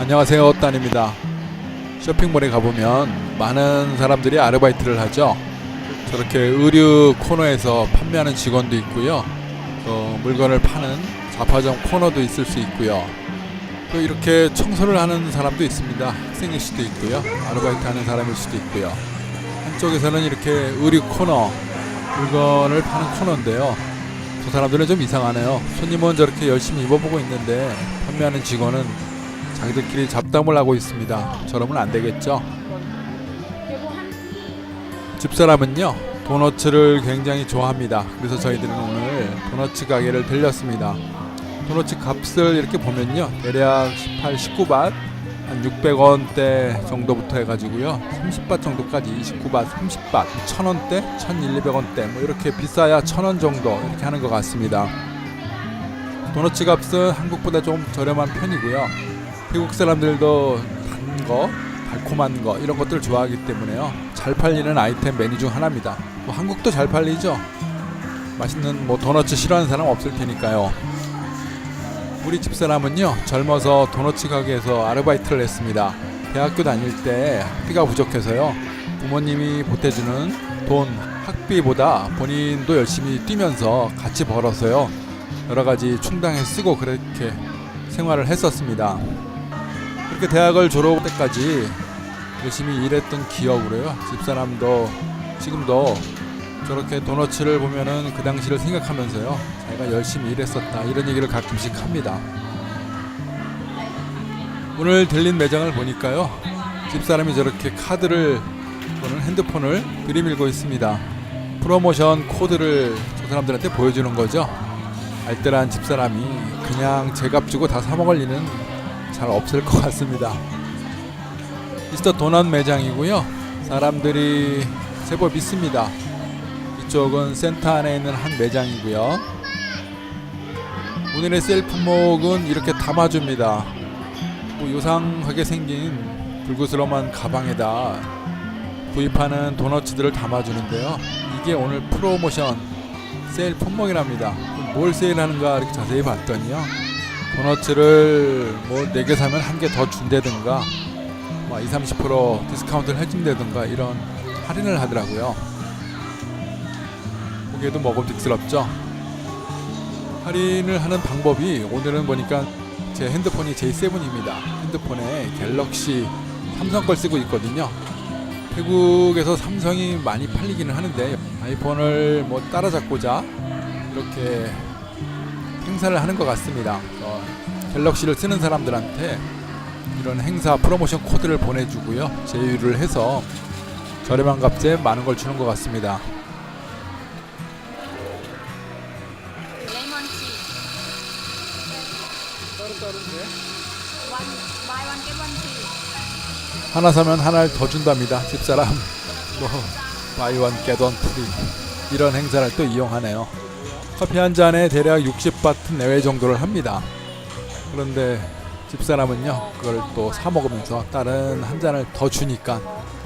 안녕하세요, 따입니다. 쇼핑몰에 가보면 많은 사람들이 아르바이트를 하죠. 저렇게 의류 코너에서 판매하는 직원도 있고요, 물건을 파는 잡화점 코너도 있을 수 있고요, 또 이렇게 청소를 하는 사람도 있습니다. 학생일 수도 있고요, 아르바이트 하는 사람일 수도 있고요. 한쪽에서는 이렇게 의류 코너, 물건을 파는 코너인데요, 저 사람들은 좀 이상하네요. 손님은 저렇게 열심히 입어보고 있는데 판매하는 직원은 자기들끼리 잡담을 하고 있습니다. 저러면 안 되겠죠. 집사람은요, 도너츠를 굉장히 좋아합니다. 그래서 저희들은 오늘 도너츠 가게를 들렸습니다. 도너츠 값을 이렇게 보면요, 대략 18, 19밭 한 600원대 정도부터 해가지고요, 30밭 정도까지 29밭, 30밭, 1000원대, 1200원대 뭐 이렇게 비싸야 1000원 정도 이렇게 하는 것 같습니다. 도너츠 값은 한국보다 좀 저렴한 편이고요, 태국 사람들도 단 거, 달콤한 거 이런 것들을 좋아하기 때문에요, 잘 팔리는 아이템 메뉴 중 하나입니다. 뭐 한국도 잘 팔리죠. 맛있는 도너츠 싫어하는 사람 없을 테니까요. 우리 집사람은요, 젊어서 도너츠 가게에서 아르바이트를 했습니다. 대학교 다닐 때 학비가 부족해서요, 부모님이 보태주는 돈, 학비보다 본인도 열심히 뛰면서 같이 벌어서요, 여러가지 충당해 쓰고 그렇게 생활을 했었습니다. 그렇게 대학을 졸업할 때까지 열심히 일했던 기억으로요, 집사람도 지금도 저렇게 도너츠를 보면은 그 당시를 생각하면서요, 자기가 열심히 일했었다 이런 얘기를 가끔씩 합니다. 오늘 들린 매장을 보니까요, 집사람이 저렇게 카드를 또는 핸드폰을 들이밀고 있습니다. 프로모션 코드를 저 사람들한테 보여주는 거죠. 알뜰한 집사람이 그냥 제값 주고 다 사먹을 리는 잘 없을 것 같습니다. 미스터 도넛 매장이고요, 사람들이 제법 있습니다. 이쪽은 센터 안에 있는 한 매장이고요, 오늘의 셀프목은 이렇게 담아줍니다. 요상하게 생긴 불구스러운 가방에다 구입하는 도너츠들을 담아주는데요, 이게 오늘 프로모션 세일 품목이랍니다. 뭘 세일하는가 이렇게 자세히 봤더니요, 도너츠를 4개 사면 1개 더 준다든가 20-30% 디스카운트를 해준다든가 이런 할인을 하더라고요. 보기에도 먹음직스럽죠. 할인을 하는 방법이, 오늘은 보니까 제 핸드폰이 J7입니다. 핸드폰에 갤럭시 삼성 걸 쓰고 있거든요. 태국에서 삼성이 많이 팔리기는 하는데 아이폰을 따라잡고자 이렇게 행사를 하는 것 같습니다. 갤럭시를 쓰는 사람들한테 이런 행사 프로모션 코드를 보내주고요, 제휴를 해서 저렴한 값에 많은 걸 주는 것 같습니다. 하나 사면 하나를 더 준답니다. 집사람 buy one get one free 이런 행사를 또 이용하네요. 커피 한 잔에 대략 60바트 내외 정도를 합니다. 그런데 집사람은요, 그걸 또 사 먹으면서 다른 한 잔을 더 주니까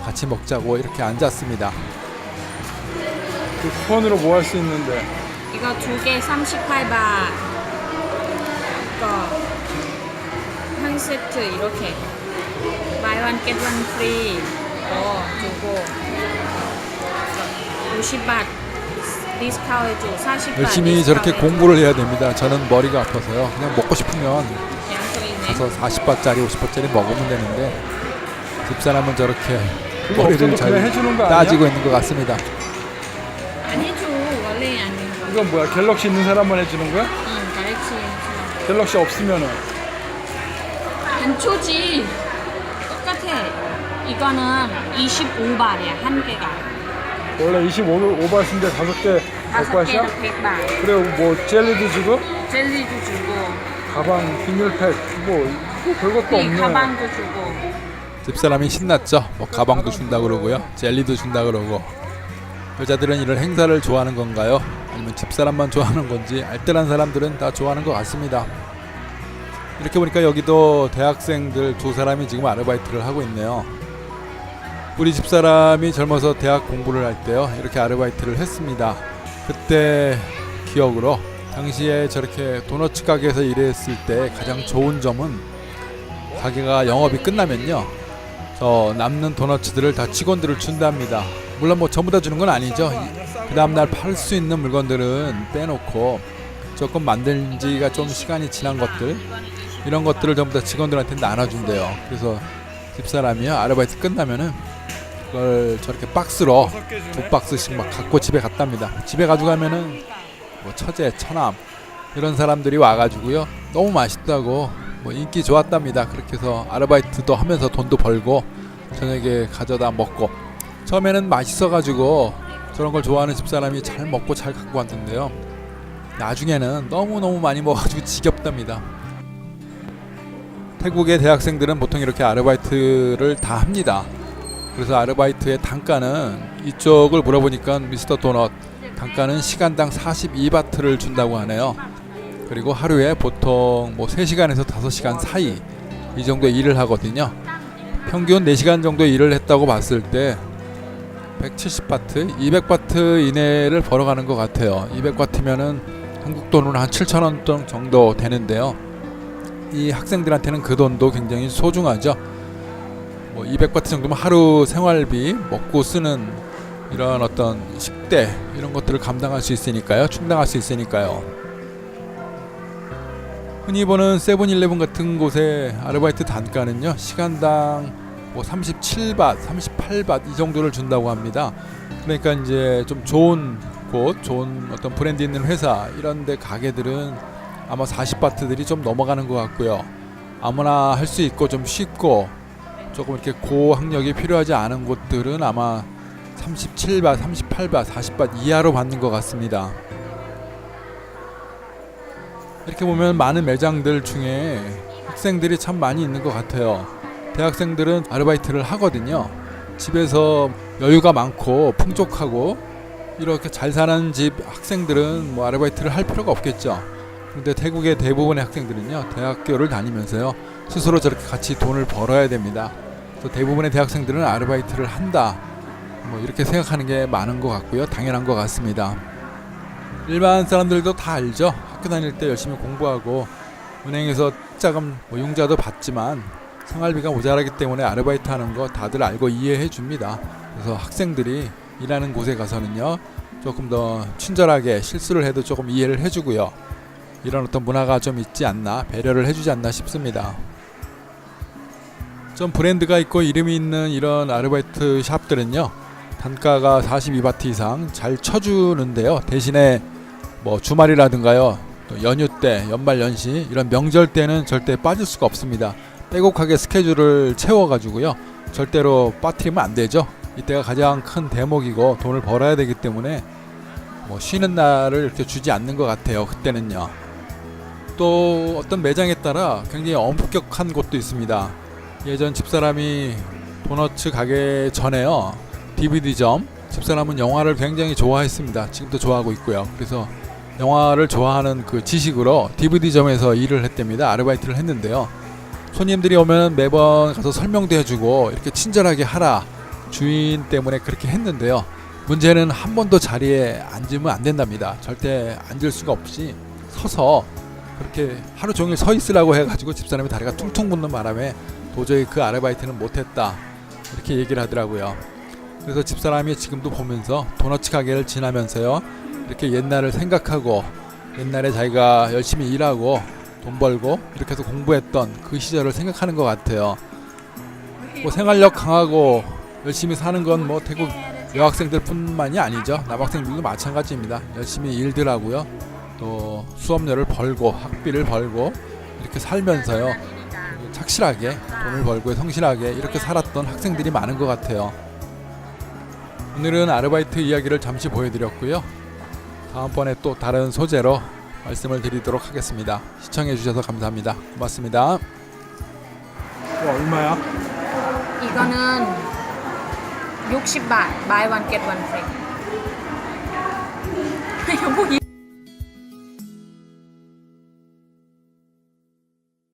같이 먹자고 이렇게 앉았습니다. 그 쿠폰으로 뭐 할 수 있는데? 이거 2개 38바, 이거 한 세트 이렇게 buy one get one free 주고 50바 디스카운트 해줘. 40바 열심히 저렇게 공부를 해야 됩니다. 저는 머리가 아파서요, 그냥 먹고 싶으면 가서 40바짜리 50바짜리 먹으면 되는데 집사람은 저렇게 머리를 잘 따지고 있는 것 같습니다. 안 해줘. 원래 안 해줘. 이건 뭐야? 갤럭시 있는 사람만 해주는 거야? 응, 갤럭시 갤럭시 없으면은? 안 초지. 똑같아. 이거는 25바트야, 한 개가. 원래 25바트인데 5개 100바트이야? 100바. 그리고 젤리도 주고? 젤리도 주고. 가방, 비닐팩, 별것도 없네. 가방도 주고. 집사람이 신났죠. 가방도 준다 그러고요, 젤리도 준다 그러고. 여자들은 이런 행사를 좋아하는 건가요? 아니면 집사람만 좋아하는 건지 알뜰한 사람들은 다 좋아하는 것 같습니다. 이렇게 보니까 여기도 대학생들 2사람이 지금 아르바이트를 하고 있네요. 우리 집사람이 젊어서 대학 공부를 할 때요, 이렇게 아르바이트를 했습니다. 그때 기억으로 당시에 저렇게 도너츠 가게에서 일했을 때 가장 좋은 점은 가게가 영업이 끝나면요, 저 남는 도너츠들을 다 직원들을 준답니다. 물론 뭐 전부 다 주는 건 아니죠. 그 다음날 팔 수 있는 물건들은 빼놓고 조금 만든 지가 좀 시간이 지난 것들, 이런 것들을 전부 다 직원들한테 나눠준대요. 그래서 집사람이요, 아르바이트 끝나면은 그걸 저렇게 박스로 2박스씩 막 갖고 집에 갔답니다. 집에 가져가면은 뭐 처제, 처남 이런 사람들이 와가지고요, 너무 맛있다고 뭐 인기 좋았답니다. 그렇게 해서 아르바이트도 하면서 돈도 벌고 저녁에 가져다 먹고, 처음에는 맛있어가지고 저런 걸 좋아하는 집사람이 잘 먹고 잘 갖고 왔는데요, 나중에는 너무너무 많이 먹어가지고 지겹답니다. 태국의 대학생들은 보통 이렇게 아르바이트를 다 합니다. 그래서 아르바이트의 단가는, 이쪽을 물어보니까 미스터 도넛 단가는 시간당 42바트를 준다고 하네요. 그리고 하루에 보통 뭐 3시간에서 5시간 사이 이 정도 일을 하거든요. 평균 4시간 정도 일을 했다고 봤을 때 170바트, 200바트 이내를 벌어가는 것 같아요. 200바트면은 한국 돈으로 한 7,000원 정도 되는데요, 이 학생들한테는 그 돈도 굉장히 소중하죠. 뭐 200바트 정도면 하루 생활비, 먹고 쓰는 이런 어떤 식대 이런 것들을 감당할 수 있으니까요, 충당할 수 있으니까요. 흔히 보는 세븐일레븐 같은 곳의 아르바이트 단가는요, 시간당 뭐 37밭, 38밭 이 정도를 준다고 합니다. 그러니까 이제 좀 좋은 곳, 좋은 어떤 브랜드 있는 회사 이런 데 가게들은 아마 40바트들이 좀 넘어가는 것 같고요. 아무나 할 수 있고 좀 쉽고 조금 이렇게 고학력이 필요하지 않은 곳들은 아마 37밭, 38밭, 40밭 이하로 받는 것 같습니다. 이렇게 보면 많은 매장들 중에 학생들이 참 많이 있는 것 같아요. 대학생들은 아르바이트를 하거든요. 집에서 여유가 많고 풍족하고 이렇게 잘 사는 집 학생들은 뭐 아르바이트를 할 필요가 없겠죠. 그런데 태국의 대부분의 학생들은요, 대학교를 다니면서요, 스스로 저렇게 같이 돈을 벌어야 됩니다. 또 대부분의 대학생들은 아르바이트를 한다, 뭐 이렇게 생각하는 게 많은 것 같고요, 당연한 것 같습니다. 일반 사람들도 다 알죠. 학교 다닐 때 열심히 공부하고 은행에서 자금 뭐 융자도 받지만 생활비가 모자라기 때문에 아르바이트 하는 거 다들 알고 이해해 줍니다. 그래서 학생들이 일하는 곳에 가서는요, 조금 더 친절하게 실수를 해도 조금 이해를 해주고요, 이런 어떤 문화가 좀 있지 않나, 배려를 해주지 않나 싶습니다. 좀 브랜드가 있고 이름이 있는 이런 아르바이트 샵들은요, 단가가 42바트 이상 잘 쳐주는데요, 대신에 뭐 주말이라든가요, 또 연휴 때, 연말 연시 이런 명절 때는 절대 빠질 수가 없습니다. 빼곡하게 스케줄을 채워가지고요, 절대로 빠뜨리면 안 되죠. 이때가 가장 큰 대목이고 돈을 벌어야 되기 때문에 뭐 쉬는 날을 이렇게 주지 않는 것 같아요, 그때는요. 또 어떤 매장에 따라 굉장히 엄격한 곳도 있습니다. 예전 집사람이 도너츠 가게 전에요, DVD점, 집사람은 영화를 굉장히 좋아했습니다. 지금도 좋아하고 있고요. 그래서 영화를 좋아하는 그 지식으로 DVD점에서 일을 했답니다. 아르바이트를 했는데요, 손님들이 오면 매번 가서 설명도 해주고 이렇게 친절하게 하라, 주인 때문에 그렇게 했는데요, 문제는 한 번도 자리에 앉으면 안 된답니다. 절대 앉을 수가 없이 서서 그렇게 하루 종일 서 있으라고 해가지고 집사람이 다리가 퉁퉁 붓는 바람에 도저히 그 아르바이트는 못했다, 이렇게 얘기를 하더라고요. 그래서 집사람이 지금도 보면서 도너츠 가게를 지나면서요, 이렇게 옛날을 생각하고 옛날에 자기가 열심히 일하고 돈 벌고 이렇게 해서 공부했던 그 시절을 생각하는 것 같아요. 뭐 생활력 강하고 열심히 사는 건 뭐 태국 여학생들 뿐만이 아니죠. 남학생들도 마찬가지입니다. 열심히 일들 하고요, 또 수업료를 벌고 학비를 벌고 이렇게 살면서요, 착실하게 돈을 벌고 성실하게 이렇게 살았던 학생들이 많은 것 같아요. 오늘은 아르바이트 이야기를 잠시 보여드렸고요, 다음번에 또 다른 소재로 말씀을 드리도록 하겠습니다. 시청해 주셔서 감사합니다. 고맙습니다. 얼마야? 이거는 60바, buy one get one free. 이거 뭐야?